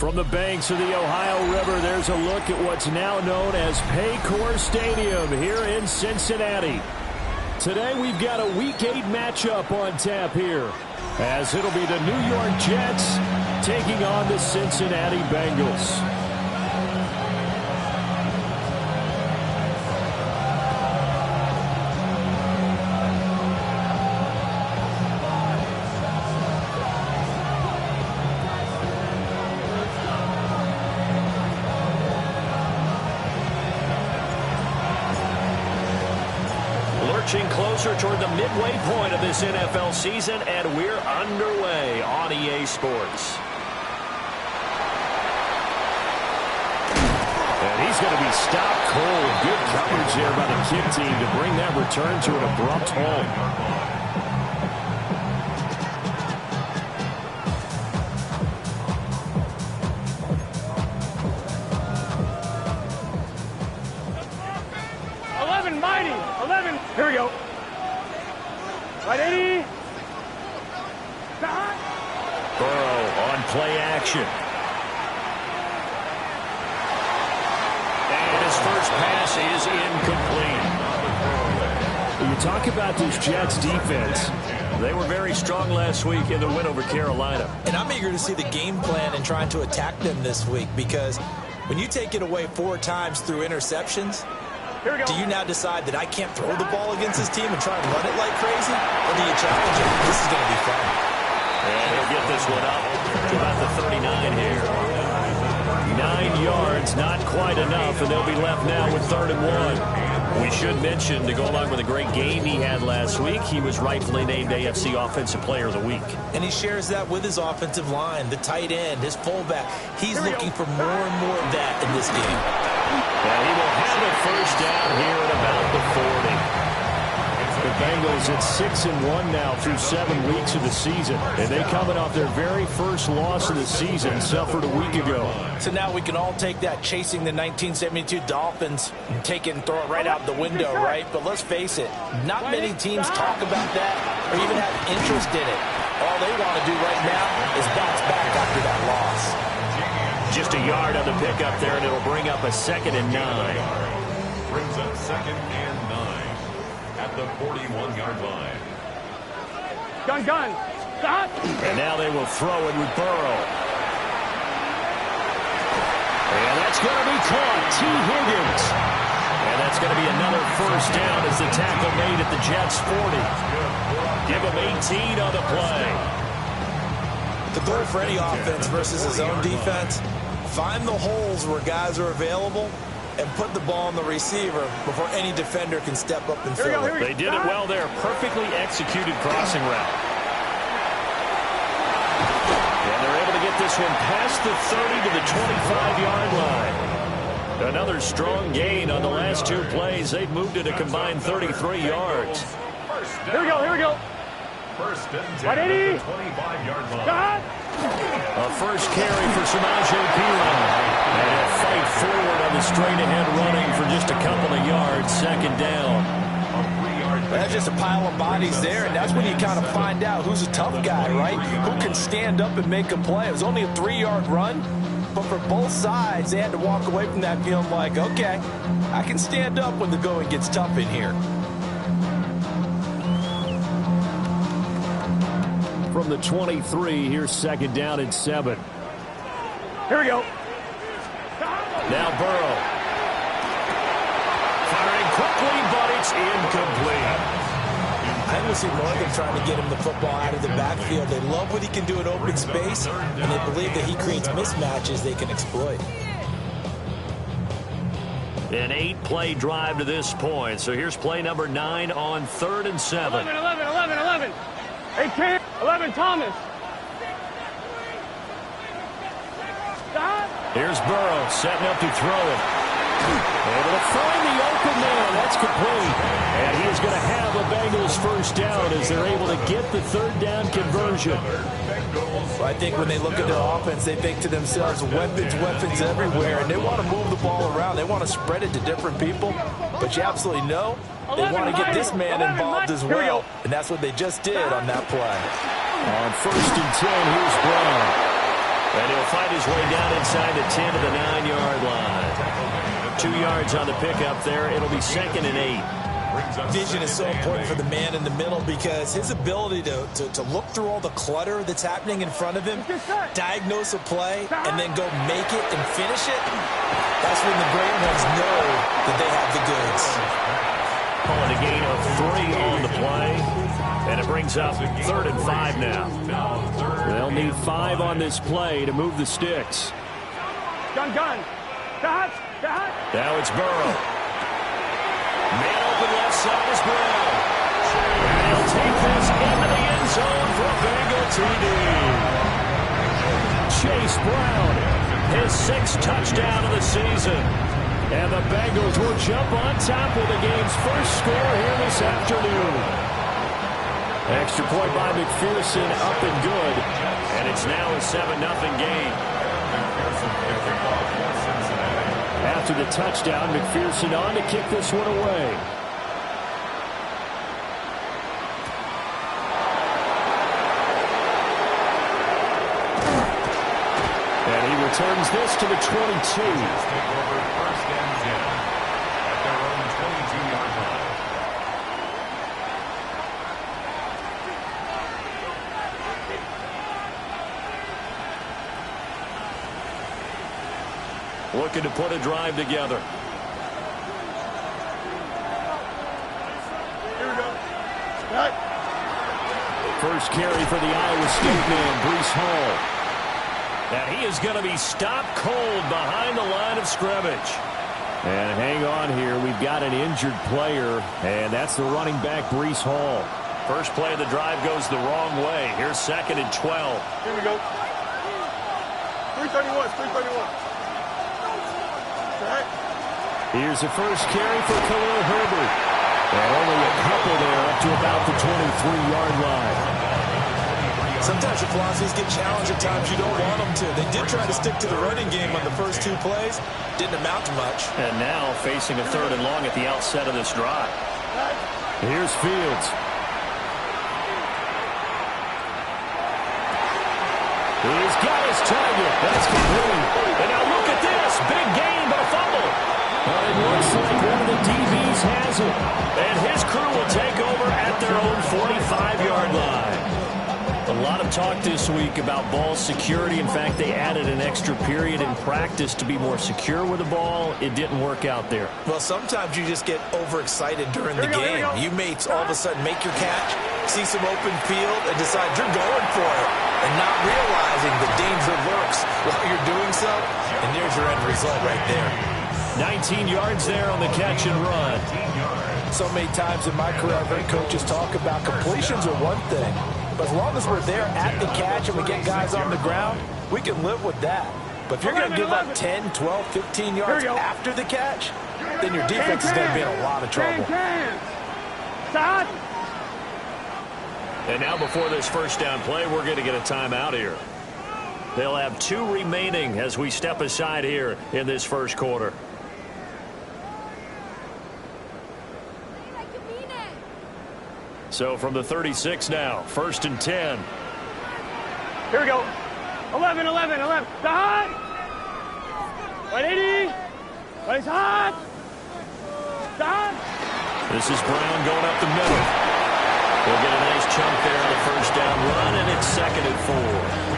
From the banks of the Ohio River, there's a look at what's now known as Paycor Stadium here in Cincinnati. Today we've got a Week 8 matchup on tap here, as it'll be the New York Jets taking on the Cincinnati Bengals. Closer toward the midway point of this NFL season, and we're underway on EA Sports. And he's going to be stopped cold. Good coverage there by the kick team to bring that return to an abrupt halt. Here we go. Right, 80. Burrow on play action. And his first pass is incomplete. You talk about this Jets defense. They were very strong last week in the win over Carolina. And I'm eager to see the game plan and trying to attack them this week, because when you take it away 4 times through interceptions, do you now decide that I can't throw the ball against this team and try and run it like crazy? Or do you challenge it? This is going to be fun. And he'll get this one up to about the 39 here. 9 yards, not quite enough, and they'll be left now with 3rd and 1. We should mention, to go along with a great game he had last week, he was rightfully named AFC Offensive Player of the Week. And he shares that with his offensive line, the tight end, his fullback. He's looking for more and more of that in this game. And he will have a first down here at about the 40. The Bengals at 6-1 now through 7 weeks of the season. And they coming off their very first loss of the season, suffered a week ago. So now we can all take that chasing the 1972 Dolphins and take it and throw it right out the window, right? But let's face it, not many teams talk about that or even have interest in it. All they want to do right now is bounce back after that loss. Just a yard on the pickup there, and it'll bring up a 2nd and 9. Brings up 2nd and 9 at the 41-yard line. Gun. Stop. And now they will throw it with Burrow. And that's going to be caught. T. Higgins. And that's going to be another first down as the tackle made at the Jets' 40. Give him 18 on the play. The goal for any offense versus his own defense, find the holes where guys are available and put the ball on the receiver before any defender can step up and fill it. They did it well there. Perfectly executed crossing route. And they're able to get this one past the 30 to the 25-yard line. Another strong gain on the last 2 plays. They've moved it a combined 33 yards. Here we go. First and 10 at the 25-yard line. A first carry for Samaje Perine. And a fight forward on the straight-ahead running for just a couple of yards. 2nd down. That's just a pile of bodies there, and that's when you kind of find out who's a tough guy, right? Who can stand up and make a play. It was only a 3-yard run, but for both sides, they had to walk away from that feeling like, okay, I can stand up when the going gets tough in here. From the 23, here's 2nd down and 7. Here we go. Now Burrow. Firing quickly, but it's incomplete. I think we'll see more of them trying to get him the football out of the backfield. They love what he can do in open space, and they believe that he creates mismatches they can exploit. An 8-play drive to this point. So here's play number 9 on 3rd and 7. 11. 18. 11, Thomas. Stop. Here's Burrow setting up to throw it. Able to find the open man. That's complete. And he is going to have a Bengals first down as they're able to get the 3rd down conversion. Well, I think when they look at their offense, they think to themselves, weapons everywhere, and they want to move the ball around. They want to spread it to different people, but you absolutely know they want to get this man involved as well, and that's what they just did on that play. On 1st and 10, here's Brown. And he'll fight his way down inside the 10 to the 9-yard line. 2 yards on the pickup there. It'll be 2nd and 8. Vision is so important for the man in the middle because his ability to look through all the clutter that's happening in front of him, diagnose a play, and then go make it and finish it, that's when the great ones know that they have the goods. Calling a gain of 3 on the play. And it brings up 3rd and 5 now. They'll need 5 on this play to move the sticks. Gun. Dodge. Now it's Burrow. Man open left side is Brown. And he'll take this into the end zone for a Bengal TD. Chase Brown, his 6th touchdown of the season. And the Bengals will jump on top with the game's first score here this afternoon. Extra point by McPherson, up and good. And it's now a 7-0 game. After the touchdown, McPherson on to kick this one away. And he returns this to the 22. Take over 1st and 10 at their own 22-yard line. Looking to put a drive together. Here we go. First carry for the Iowa State man, Breece Hall. And he is going to be stopped cold behind the line of scrimmage. And hang on here, we've got an injured player, and that's the running back, Breece Hall. First play of the drive goes the wrong way. Here's 2nd and 12. Here we go. 331. 331. Here's the first carry for Khalil Herbert. And only a couple there up to about the 23-yard line. Sometimes your philosophies get challenged at times you don't want them to. They did try to stick to the running game on the first 2 plays. Didn't amount to much. And now facing a 3rd and long at the outset of this drive. Here's Fields. He's got his target. That's complete. And now look at this. Big gain, but a fumble. Well, it looks like one of the DBs has it. And his crew will take over at their own 45-yard line. A lot of talk this week about ball security. In fact, they added an extra period in practice to be more secure with the ball. It didn't work out there. Well, sometimes you just get overexcited during the game. You may all of a sudden make your catch, see some open field, and decide you're going for it, and not realizing the danger lurks while you're doing so. And there's your end result right there. 19 yards there on the catch and run. So many times in my career, I've heard coaches talk about completions are one thing. But as long as we're there at the catch and we get guys on the ground, we can live with that. But if you're going to give up 10, 12, 15 yards after the catch, then your defense is going to be in a lot of trouble. And now before this first down play, we're going to get a timeout here. They'll have 2 remaining as we step aside here in this first quarter. So from the 36 now, 1st and 10. Here we go. 11. The hot. 180. But it's hot. The hot. This is Brown going up the middle. We'll get a nice chunk there on the first down run, and it's 2nd and 4.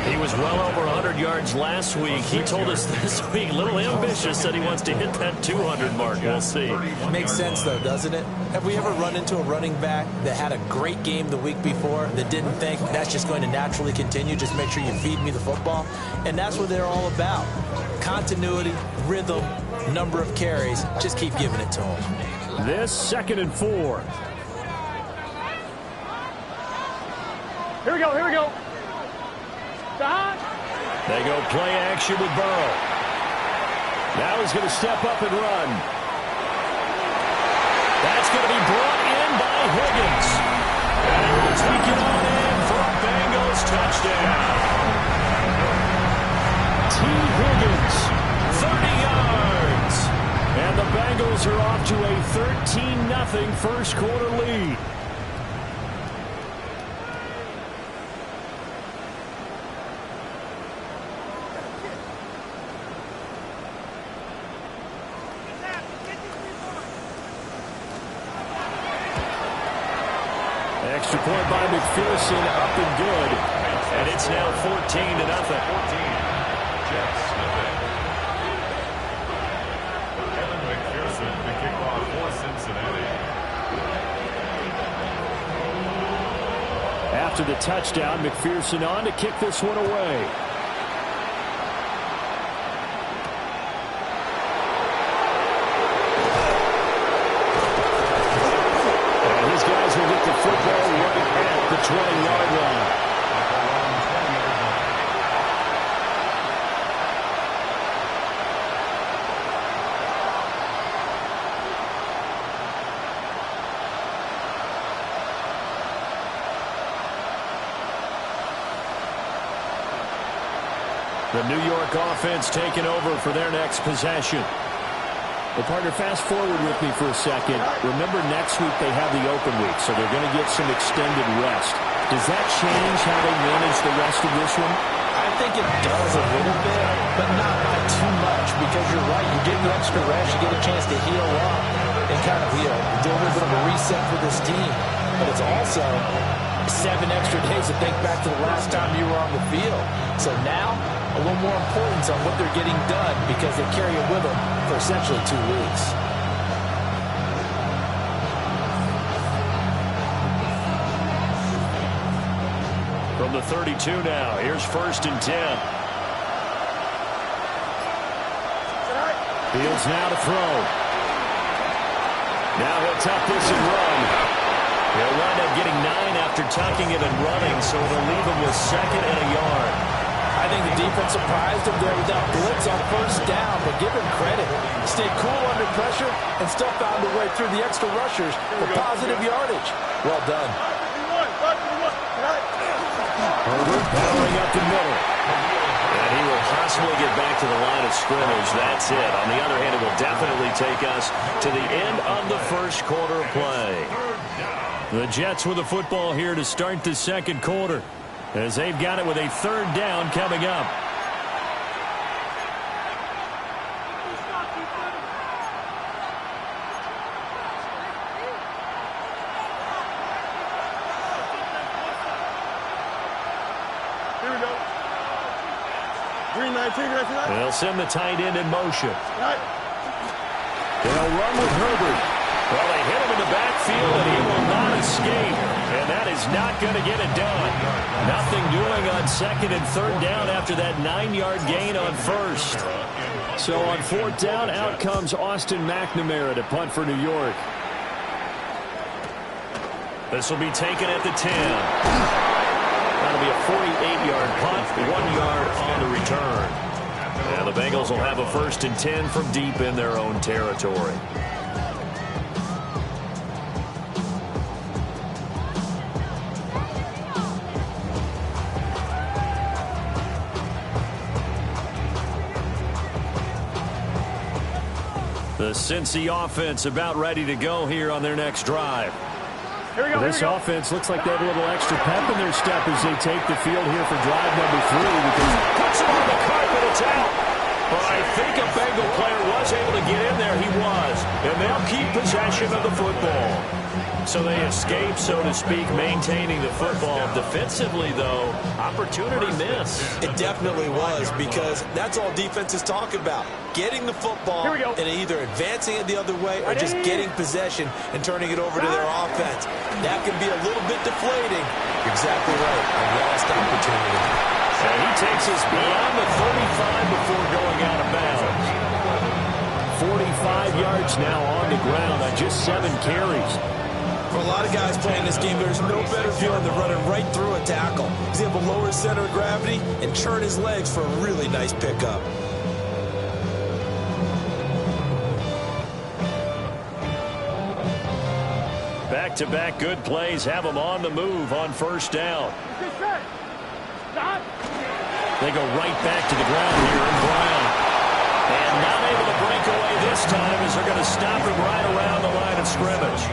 He was well over 100 yards last week. He told us this week, a little ambitious, said he wants to hit that 200 mark. We'll see. Makes sense, though, doesn't it? Have we ever run into a running back that had a great game the week before that didn't think that's just going to naturally continue, just make sure you feed me the football? And that's what they're all about. Continuity, rhythm, number of carries. Just keep giving it to them. This 2nd and 4. Here we go. Stop. They go play action with Burrow. Now he's going to step up and run. That's going to be brought in by Higgins. And he will take it on in for a Bengals touchdown. T. Higgins, 30 yards. And the Bengals are off to a 13-0 first quarter lead. Extra point by McPherson, up and good. And it's now 14-0. 14. Jets. Kevin McPherson to kick off for Cincinnati. After the touchdown, McPherson on to kick this one away. And his guys will get the football right at the 20-yard line. The New York offense taking over for their next possession. Well, partner, fast forward with me for a second. Remember, next week they have the open week, so they're going to get some extended rest. Does that change how they manage the rest of this one? I think it does a little bit, but not by too much, because you're right. You get the extra rest, you get a chance to heal up and kind of do a little bit of a reset for this team. But it's also 7 extra days to think back to the last time you were on the field. So now, a little more importance on what they're getting done because they carry it with them for essentially 2 weeks. From the 32 now, here's 1st and 10. Fields now to throw. Now he'll tuck this and run. He'll wind up getting 9 after tucking it and running, so it'll leave him with 2nd and a yard. I think the defense surprised him there without blitz on 1st down, but give him credit. Stayed cool under pressure and still found a way through the extra rushers for positive yardage. Well done. Herbert powering up the middle. And he will possibly get back to the line of scrimmage. That's it. On the other hand, it will definitely take us to the end of the 1st quarter play. The Jets with the football here to start the 2nd quarter, as they've got it with a 3rd down coming up. Here we go. Green 19. They'll send the tight end in motion. They'll run with Herbert. Well, they hit him in the backfield, and he will not escape. And that is not going to get it done. Nothing doing on 2nd and 3rd down after that 9-yard gain on 1st. So on 4th down, out comes Austin McNamara to punt for New York. This will be taken at the 10. That'll be a 48-yard punt, 1 yard on the return. And the Bengals will have a 1st and 10 from deep in their own territory. The Cincy offense about ready to go here on their next drive. Here we go. This offense looks like they have a little extra pep in their step as they take the field here for drive number 3. Because Cuts him on the carpet, it's out. But I think a Bengal player was able to get in there. He was. And they'll keep possession of the football. so they escape, so to speak, maintaining the football. Defensively, though, opportunity miss. It definitely was, because that's all defenses talk about. Getting the football and either advancing it the other way or just getting possession and turning it over to their offense. That can be a little bit deflating. You're exactly right. A lost opportunity. And he takes us beyond the 35 before going out of bounds. 45 yards now on the ground on just 7 carries. For a lot of guys playing this game, there's no better feeling than running right through a tackle. He's able to lower his center of gravity and turn his legs for a really nice pickup. Back-to-back good plays have them on the move on first down. They go right back to the ground here in Brown. And not able to break away this time as they're going to stop him right around the line of scrimmage.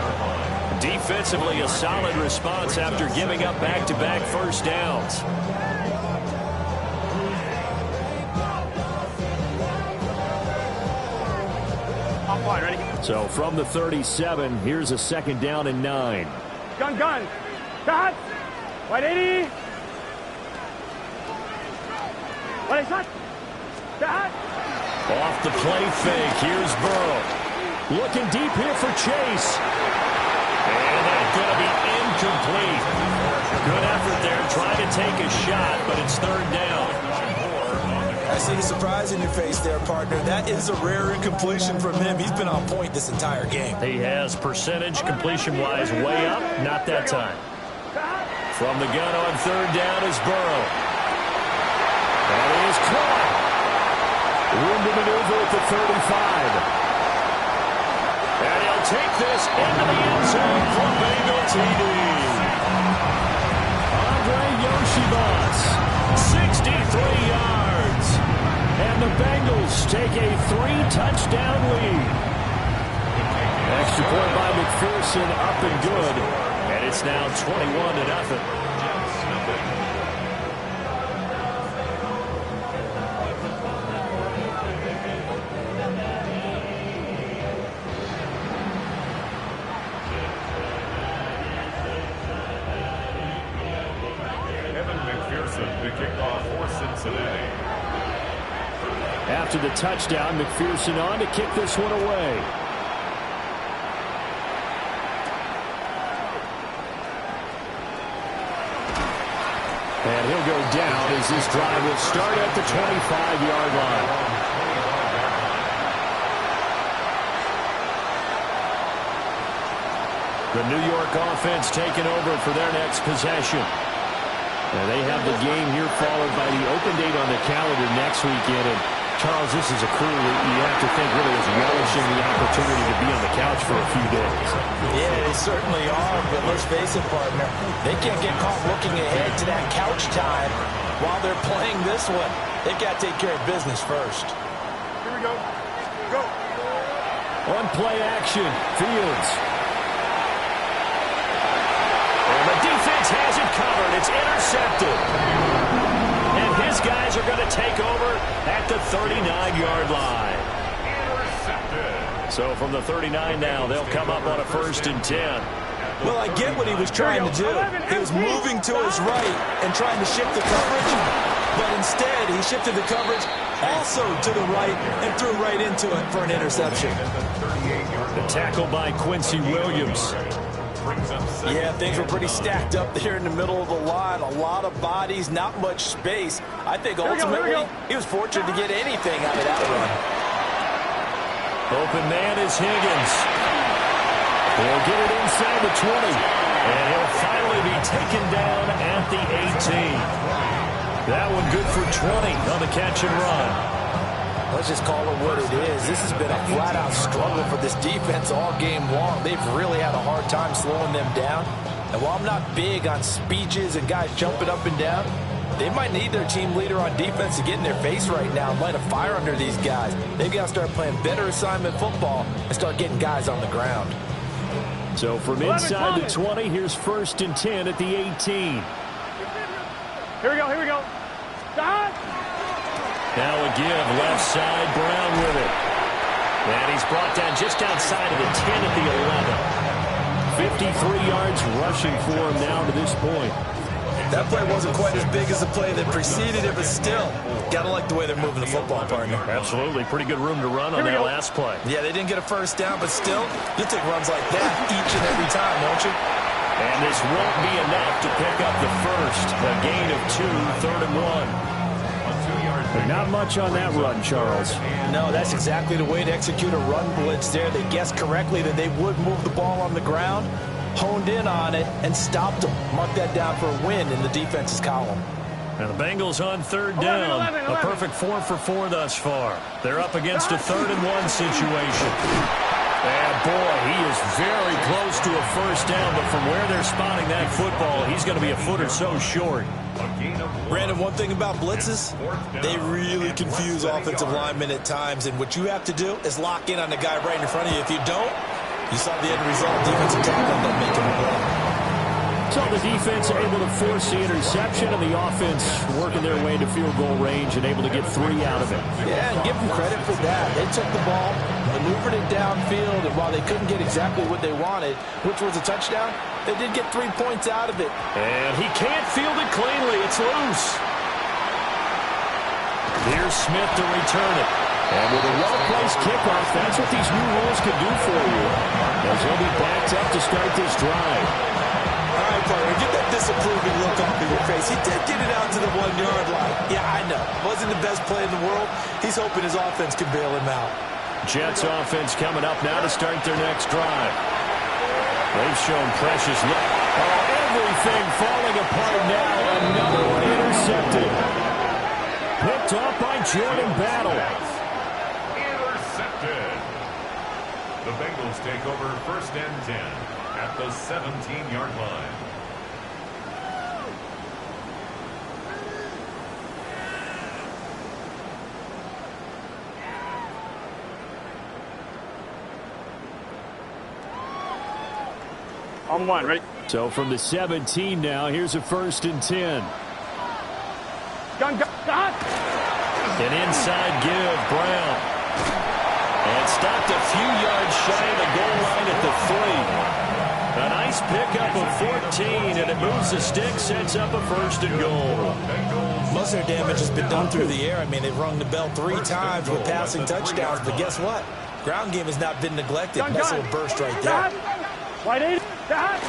Defensively, a solid response after giving up back-to-back first downs. Ready? So from the 37, here's a 2nd down and 9. Gun. Start. 180. 180. Start. Off the play fake. Here's Burrow. Looking deep here for Chase. And that's going to be incomplete. Good effort there trying to take a shot, but it's third down. I see the surprise in your face there, partner. That is a rare incompletion from him. He's been on point this entire game. He has percentage completion-wise way up. Not that time. From the gun on third down is Burrow. That is caught. Room to maneuver at the 35. And he'll take this into the end zone for Bengal TD. Andre Yoshibas, 63 yards. And the Bengals take a 3-touchdown lead. Extra point by McPherson, up and good. And it's now 21-0. The kickoff for Cincinnati. After the touchdown, McPherson on to kick this one away. And he'll go down as this drive will start at the 25-yard line. The New York offense taking over for their next possession. And they have the game here followed by the open date on the calendar next weekend. And Charles, this is a crew that you have to think really is relishing the opportunity to be on the couch for a few days. Yeah, they certainly are, but let's face it, partner. They can't get caught looking ahead to that couch time while they're playing this one. They've got to take care of business first. Here we go. Go. On play action, Fields. Defense has it covered. It's intercepted. And his guys are going to take over at the 39-yard line. Intercepted. So from the 39 now, they'll come up on a 1st and 10. Well, I get what he was trying to do. He was moving to his right and trying to shift the coverage. But instead, he shifted the coverage also to the right and threw right into it for an interception. The tackle by Quincy Williams. Yeah, things were pretty stacked up there in the middle of the line. A lot of bodies, not much space. I think ultimately he was fortunate to get anything out of that run. Open man is Higgins. He'll get it inside the 20. And he'll finally be taken down at the 18. That one good for 20 on the catch and run. Let's just call it what it is. This has been a flat-out struggle for this defense all game long. They've really had a hard time slowing them down. And while I'm not big on speeches and guys jumping up and down, they might need their team leader on defense to get in their face right now and light a fire under these guys. They've got to start playing better assignment football and start getting guys on the ground. So from inside the 20, here's 1st and 10 at the 18. Here we go. Here we go. Start. Now a give, left side, Brown with it. And he's brought down just outside of the 10 at the 11. 53 yards rushing for him now to this point. That play wasn't quite as big as the play that preceded it, but still, got to like the way they're moving the football, partner. Absolutely. Pretty good room to run on that last play. Yeah, they didn't get a first down, but still, you take runs like that each and every time, don't you? And this won't be enough to pick up the first. A gain of 2, 3rd and 1. But not much on that run, Charles. No, that's exactly the way to execute a run blitz there. They guessed correctly that they would move the ball on the ground, honed in on it, and stopped them. Mark that down for a win in the defense's column. Now the Bengals on 3rd down. 11. A perfect 4 for 4 thus far. They're up against a 3rd and 1 situation. And boy, he is very close to a first down, but from where they're spotting that football, he's going to be a foot or so short. Brandon, one thing about blitzes, they really confuse offensive linemen at times, and what you have to do is lock in on the guy right in front of you. If you don't, you saw the end result. Defensive tackle end up making a play. So the defense able to force the interception, and the offense working their way to field goal range and able to get 3 out of it. Yeah, and give them credit for that. They took the ball, maneuvered it downfield, and while they couldn't get exactly what they wanted, which was a touchdown, they did get 3 points out of it. And he can't field it cleanly. It's loose. Here's Smith to return it. And with a well-placed kickoff, that's what these new rules can do for you, as he'll be backed up to start this drive. All right, partner, get that disapproving look off of your face. He did get it out to the 1-yard line. Yeah, I know. Wasn't the best play in the world. He's hoping his offense can bail him out. Jets offense coming up now to start their next drive. They've shown precious look. Oh, everything falling apart now. Another one intercepted. Picked off by Jordan Battle. Intercepted. The Bengals take over 1st and 10 at the 17-yard line. On 1, ready? So from the 17 now, here's a 1st and 10. Gun. An inside give, Brown. And stopped a few yards shy of the goal line at the 3. A nice pickup of 14, and it moves the stick, sets up a 1st and goal. Most of their damage has been done through the air. I mean, they've rung the bell 3 times with passing touchdowns, but guess what? Ground game has not been neglected. Nice little burst right there. Wide 8. Brown.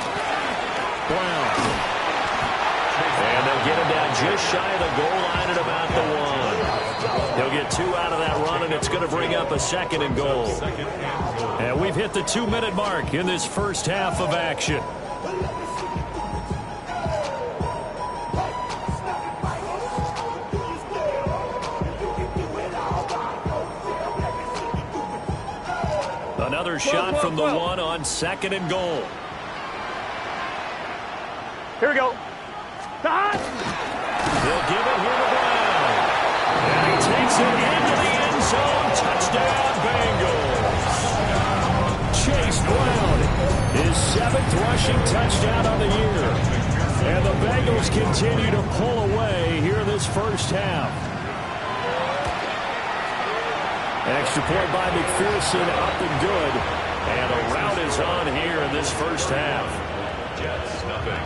And they'll get him down just shy of the goal line at about the 1. He'll get 2 out of that run, and it's going to bring up a 2nd and goal. And we've hit the 2-minute mark in this first half of action. Another shot from the 1 on 2nd and goal. Here we go. They'll give it here to Brown. And he takes it into the end zone. Touchdown, Bengals. Chase Brown, his 7th rushing touchdown on the year. And the Bengals continue to pull away here in this first half. Extra point by McPherson, up and good. And a rout is on here in this first half. Jets, nothing.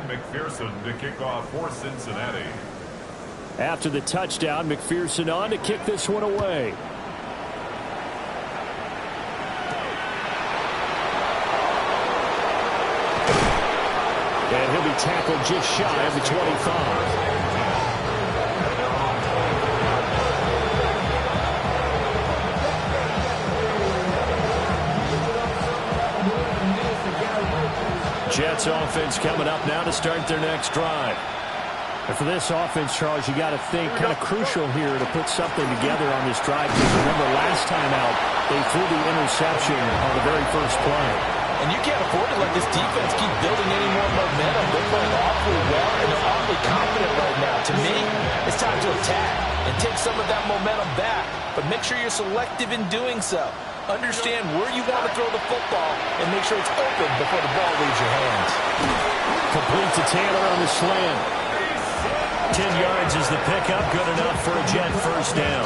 McPherson to kick off for Cincinnati. After the touchdown, McPherson on to kick this one away. And he'll be tackled just shy of the 25. Jets offense coming up now to start their next drive. And for this offense, Charles, you got to think kind of crucial here to put something together on this drive. Because remember, last time out, they threw the interception on the very first play. And you can't afford to let this defense keep building any more momentum. They're playing awfully well, and they're awfully confident right now. To me, it's time to attack and take some of that momentum back. But make sure you're selective in doing so. Understand where you want to throw the football and make sure it's open before the ball leaves your hands. Complete to Taylor on the slant. 10 yards is the pickup, good enough for a Jet first down.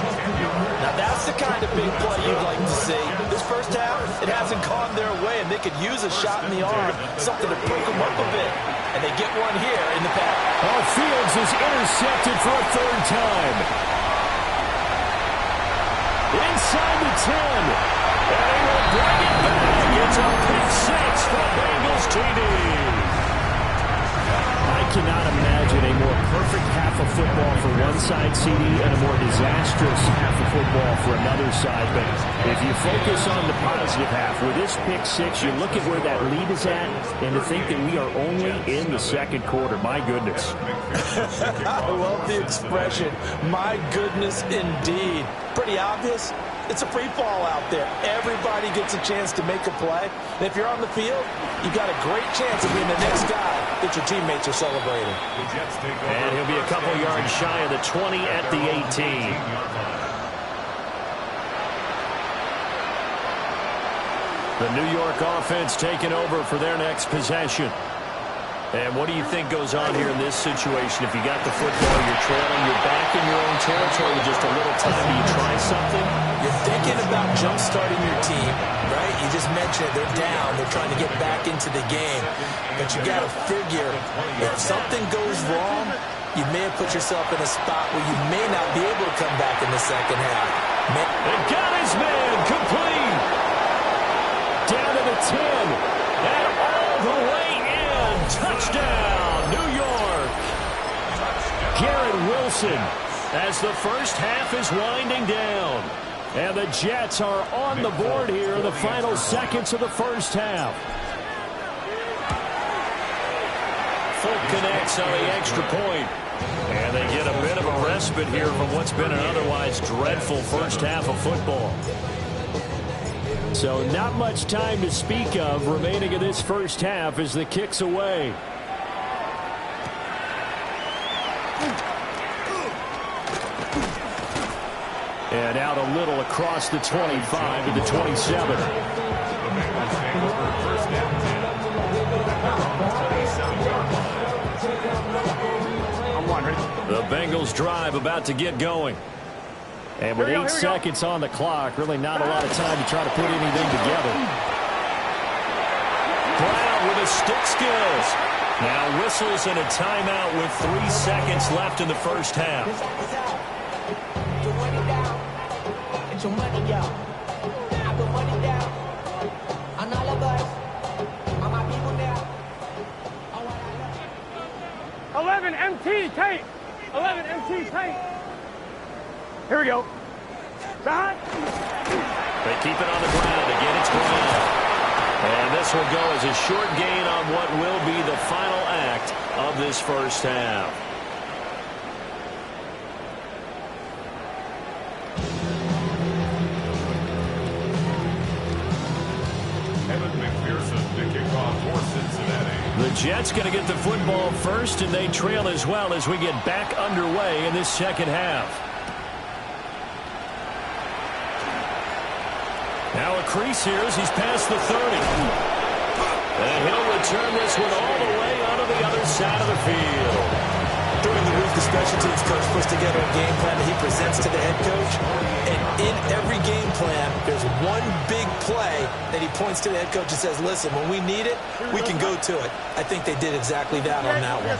Now that's the kind of big play you'd like to see. This first half, it hasn't gone their way, and they could use a shot in the arm, something to perk them up a bit. And they get one here in the pass. Oh, Fields is intercepted for a 3rd time. Inside the 10. And they will bring it back. It's a pick 6 for Bengals TD. I cannot imagine a more perfect half of football for one side, CD, and a more disastrous half of football for another side. But If you focus on the positive half, with this pick six, you look at where that lead is at, and to think that we are only in the second quarter. My goodness. I love the expression, my goodness indeed. Pretty obvious. It's a free fall out there. Everybody gets a chance to make a play. And if you're on the field, you've got a great chance of being the next guy that your teammates are celebrating. And he'll be a couple yards shy of the 20 at the 18. The New York offense taking over for their next possession. And what do you think goes on here in this situation? If you got the football, you're trailing, you're back in your own territory with just a little time. Do you try something? You're thinking about jump-starting your team, right? You just mentioned it. They're down. They're trying to get back into the game. But you got to figure, if something goes wrong, you may have put yourself in a spot where you may not be able to come back in the second half. And got his man complete. Down to the 10. And all the way in. Touchdown, New York. Garrett Wilson as the first half is winding down. And the Jets are on the board here in the final seconds of the first half. Folk connects on the extra point. And they get a bit of a respite here from what's been an otherwise dreadful first half of football. So not much time to speak of remaining in this first half as the kick's away. And out a little across the 25 to the 27. The Bengals drive about to get going. And with 8 seconds on the clock, really not a lot of time to try to put anything together. Brown with his stick skills. Now whistles and a timeout with 3 seconds left in the first half. Get your money down. I put money down. On all of us. On my people now. 11 MT tape. 11 MT tape. Here we go. Side. They keep it on the ground. Again, it's Brown. And this will go as a short gain on what will be the final act of this first half. The Jets going to get the football first, and they trail as well as we get back underway in this second half. Now a crease here as he's past the 30. And he'll return this one all the way onto the other side of the field. During the week, the special teams coach puts together a game plan that he presents to the head coach. And in every game plan, there's one big play that he points to the head coach and says, listen, when we need it, we can go to it. I think they did exactly that on that one.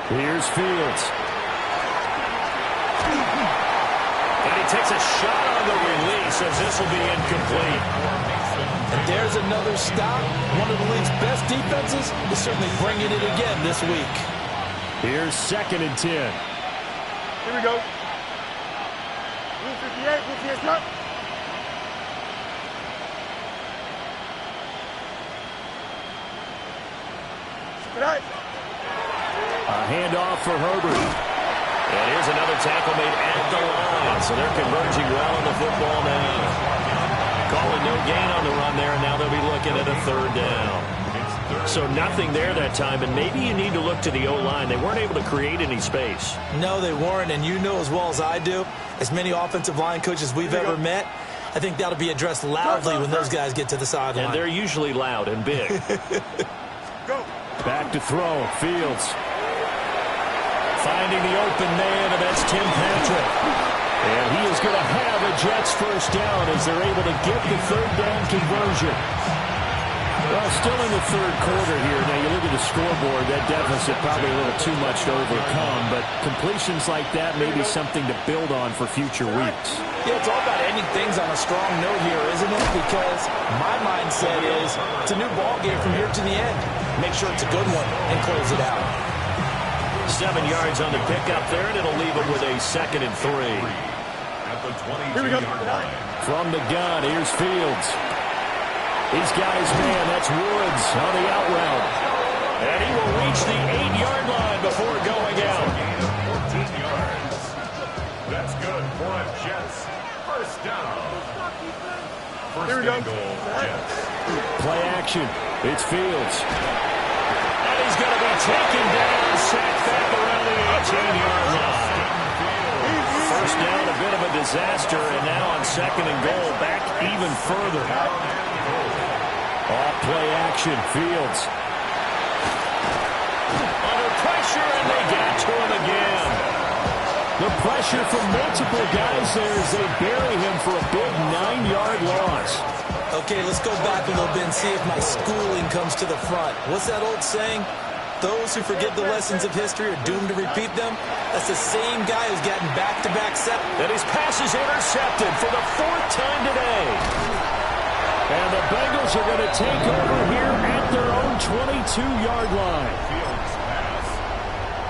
Here's Fields. And he takes a shot on the release as this will be incomplete. And there's another stop. One of the league's best defenses is certainly bringing it again this week. Here's 2nd and 10. Here we go. Blue 58, blue 58, up. Good night. A handoff for Herbert. And here's another tackle made at the line. So they're converging well on the football now. Calling no gain on the run there, and now they'll be looking at a 3rd down. So nothing there that time, and maybe you need to look to the O-line. They weren't able to create any space. No, they weren't, and you know as well as I do, as many offensive line coaches we've ever met, I think that'll be addressed loudly when those guys get to the sideline. And they're usually loud and big. Go. Back to throw, Fields. Finding the open man, and that's Tim Patrick. And he is going to have a Jets first down as they're able to get the 3rd down conversion. Well, still in the third quarter here. Now, you look at the scoreboard, that deficit probably a little too much to overcome, but completions like that may be something to build on for future weeks. Yeah, it's all about ending things on a strong note here, isn't it? Because my mindset is it's a new ball game from here to the end. Make sure it's a good one and close it out. 7 yards on the pickup there, and it'll leave it with a 2nd and 3. At the 22-yard line. From the gun, here's Fields. He's got his man. That's Woods on the out route. And he will reach the 8-yard line before going out. 14 yards. That's good for a Jets first down. First and goal, Jets. Play action. It's Fields. And he's going to be taken down, sacked back around the 18-yard line. First down, a bit of a disaster, and now on 2nd and goal, back even further. Off play action, Fields. Under pressure, and they get to him again. The pressure from multiple guys there as they bury him for a big 9-yard loss. Okay, let's go back a little bit and see if my schooling comes to the front. What's that old saying? Those who forget the lessons of history are doomed to repeat them. That's the same guy who's gotten back-to-back sacks. And his pass is intercepted for the 4th time today. And the Bengals are going to take over here at their own 22-yard line. Fields pass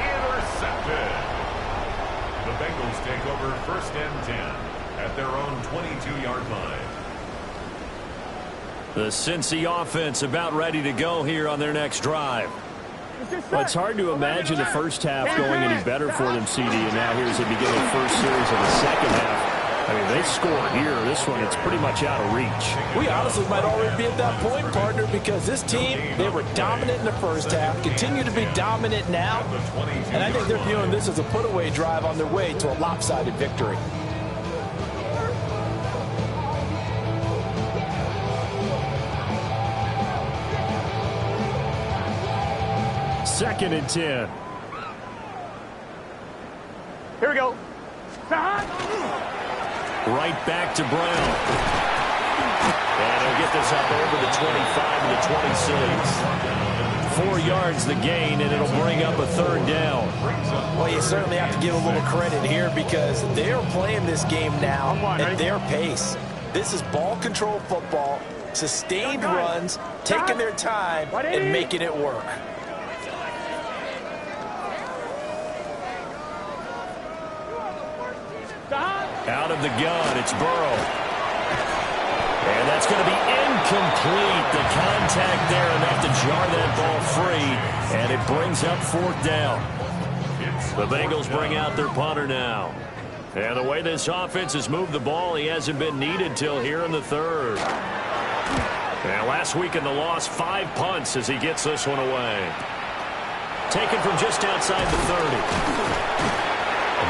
intercepted. The Bengals take over 1st and 10 at their own 22-yard line. The Cincy offense about ready to go here on their next drive. Well, it's hard to imagine the first half going any better for them, CD, and now here's the beginning of the first series of the second half. I mean, they scored here. This one, it's pretty much out of reach. We honestly might already be at that point, partner, because this team, they were dominant in the first half, continue to be dominant now, and I think they're viewing this as a put-away drive on their way to a lopsided victory. Second and 10. Here we go. Right back to Brown. And he'll get this up over the 25 and the 26. 4 yards the gain, and it'll bring up a 3rd down. Well, you certainly have to give a little credit here because they are playing this game now at their pace. This is ball control football, sustained runs, taking their time, and making it work. Out of the gun, it's Burrow. And that's going to be incomplete. The contact there enough to jar that ball free, and it brings up 4th down. The Bengals bring out their punter now. And the way this offense has moved the ball, he hasn't been needed till here in the 3rd. And last week in the loss, 5 punts as he gets this one away. Taken from just outside the 30.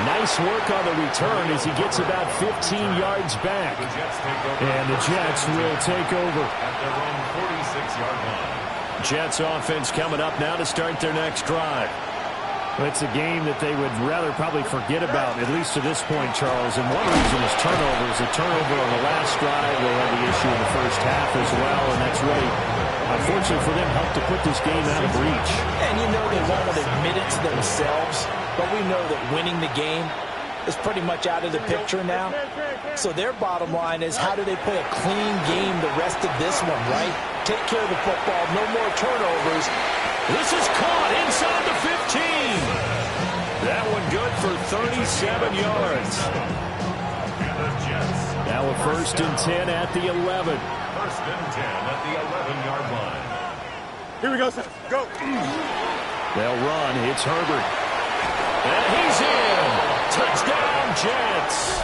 Nice work on the return as he gets about 15 yards back. And the Jets will take over. At their own 46-yard line. Jets offense coming up now to start their next drive. It's a game that they would rather probably forget about, at least to this point, Charles. And one reason is turnovers. A turnover on the last drive. They had the issue in the first half as well, and that's really, unfortunately for them, helped to put this game out of reach. And you know they won't admit it to themselves, but we know that winning the game is pretty much out of the picture now. So their bottom line is, how do they play a clean game the rest of this one, right? Take care of the football, no more turnovers. This is caught inside the 15. That one good for 37 yards. Now a 1st and 10 at the 11. 1st and 10 at the 11-yard line. Here we go, son. Go. They'll run. It's Herbert. And he's in. Touchdown, Jets.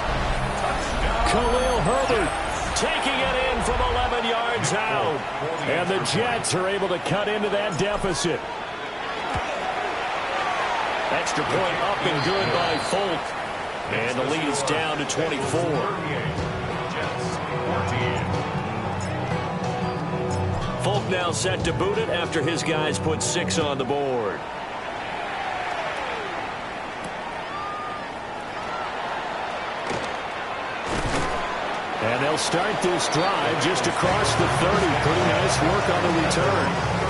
Khalil Herbert taking it in from 11 yards out. And the Jets are able to cut into that deficit. Extra point up and good by Folk. And the lead is down to 24. Folk now set to boot it after his guys put 6 on the board. And they'll start this drive just across the 30. Pretty nice work on the return.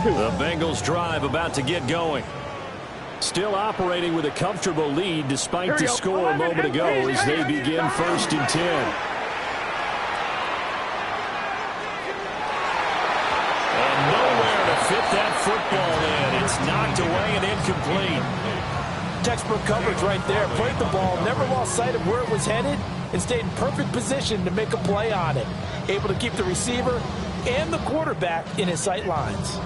The Bengals drive about to get going. Still operating with a comfortable lead despite the score a moment ago as they begin 1st and 10. And nowhere to fit that football in. It's knocked away and incomplete. Textbook coverage right there. Played the ball, never lost sight of where it was headed, and stayed in perfect position to make a play on it. Able to keep the receiver and the quarterback in his sight lines.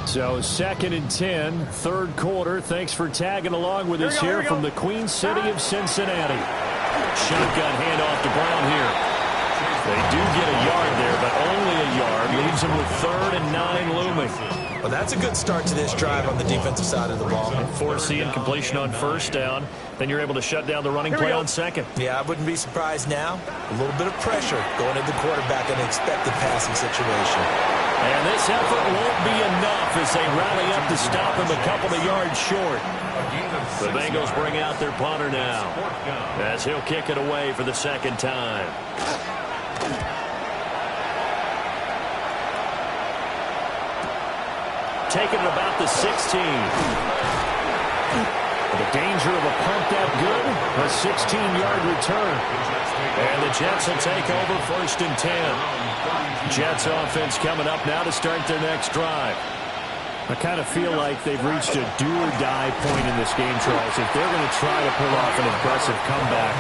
So 2nd and 10, 3rd quarter. Thanks for tagging along with us here from the Queen City of Cincinnati. Shotgun handoff to Brown here. They do get a yard there, but only a yard. Leaves them with 3rd and 9 looming. Well, that's a good start to this drive on the defensive side of the ball. Force the incompletion on 1st down. Then you're able to shut down the running play on 2nd. Yeah, I wouldn't be surprised now. A little bit of pressure going into the quarterback in an expected passing situation. And this effort won't be enough as they rally up to stop him a couple of yards short. The Bengals bring out their punter now as he'll kick it away for the 2nd time. Taking it about the 16. The danger of a pump that good, a 16-yard return. And the Jets will take over 1st and 10. Jets offense coming up now to start their next drive. I kind of feel like they've reached a do-or-die point in this game, Charles. If they're going to try to pull off an impressive comeback,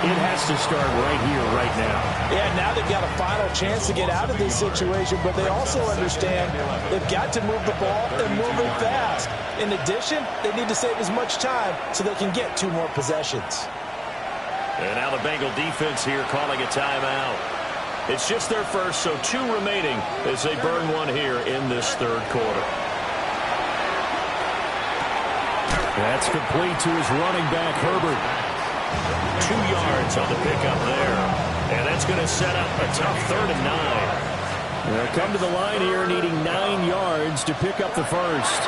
it has to start right here, right now. Yeah, now they've got a final chance to get out of this situation, but they also understand they've got to move the ball and move it fast. In addition, they need to save as much time so they can get 2 more possessions. And now the Bengal defense here calling a timeout. It's just their first, so 2 remaining as they burn one here in this 3rd quarter. That's complete to his running back, Herbert. 2 yards on the pickup there. And that's going to set up a tough 3rd and 9. They'll come to the line here needing 9 yards to pick up the first.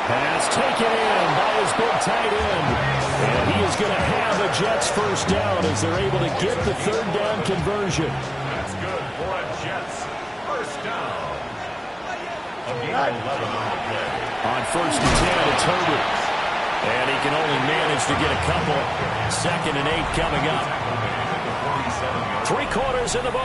Pass taken in by his big tight end. And he is going to have a Jets first down as they're able to get the 3rd down conversion. That's good for a Jets first down. On 1st and 10, it's Herbert. And he can only manage to get a couple. 2nd and 8 coming up. 3 quarters in the ball.